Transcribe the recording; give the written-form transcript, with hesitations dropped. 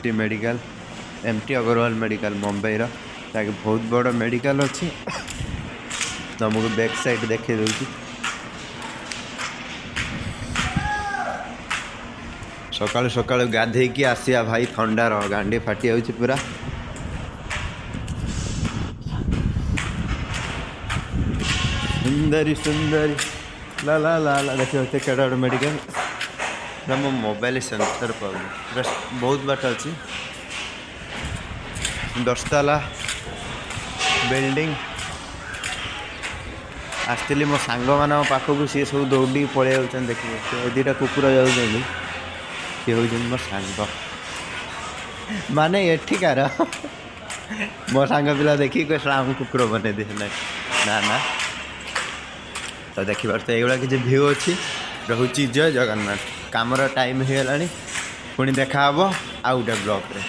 T medical MT Agarwal medical Mumbai ताकि बहुत बड़ मेडिकल अच्छी तुमको बैक साइड देखे दूसरी सकालू सकालू गाधेकी आसिया भाई थंडार गांडी फाटी जाऊँगी पूरा सुंदरी सुंदरी ला ला ला ला देखिए केड़ा मेडिकल मो मोबाइल सेंसर पाऊँ बहुत बाट अच्छी 10 ताला बिल्डिंग आसती मो सांग मान पाखक सी सब दौड़ी पलि जाऊँ देखिए दुटा कुकुर जाऊँ सी हूँ मो सांग माने एठिकार मो सांग पिला देखी कोई आम कुकुर बने दे ना ना तो देखिए तो ये किसी भ्यू अच्छी रोची जय जगन्नाथ कामर टाइम हो गला पुणी देखा आउ गोटे ब्लॉग रे।